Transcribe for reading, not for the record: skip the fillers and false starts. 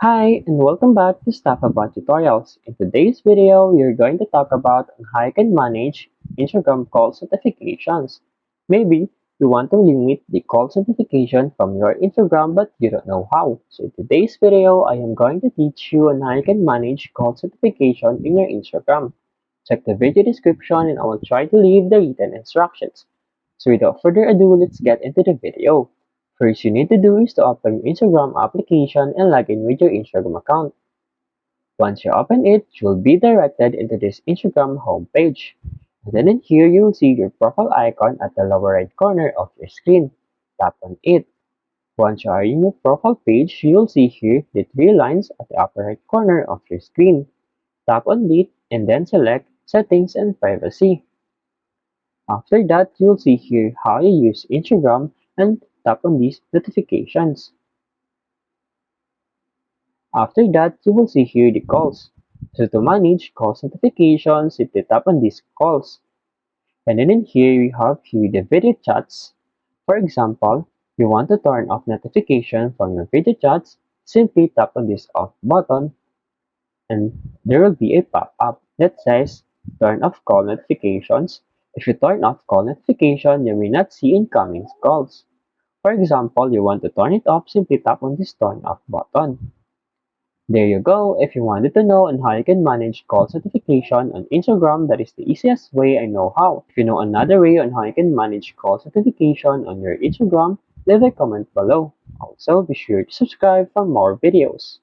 Hi, and welcome back to Stuff About Tutorials. In today's video, we're going to talk about how you can manage Instagram call notifications. Maybe you want to limit the call notification from your Instagram but you don't know how. So in today's video, I am going to teach you on how you can manage call notification in your Instagram. Check the video description and I will try to leave the written instructions. So without further ado, let's get into the video. First you need to do is to open your Instagram application and log in with your Instagram account. Once you open it, you'll be directed into this Instagram homepage. And then in here, you'll see your profile icon at the lower right corner of your screen. Tap on it. Once you are in your profile page, you'll see here the three lines at the upper right corner of your screen. Tap on it and then select Settings and Privacy. After that, you'll see here how you use Instagram and tap on these notifications. After that, you will see here the calls. So to manage calls notifications, simply tap on these calls. And then in here, we have here the video chats. For example, you want to turn off notification from your video chats, simply tap on this off button and there will be a pop-up that says turn off call notifications. If you turn off call notification, you may not see incoming calls. For example, you want to turn it off, simply tap on this turn off button. There you go. If you wanted to know on how you can manage calls notification on Instagram, that is the easiest way I know how. If you know another way on how you can manage calls notification on your Instagram, leave a comment below. Also, be sure to subscribe for more videos.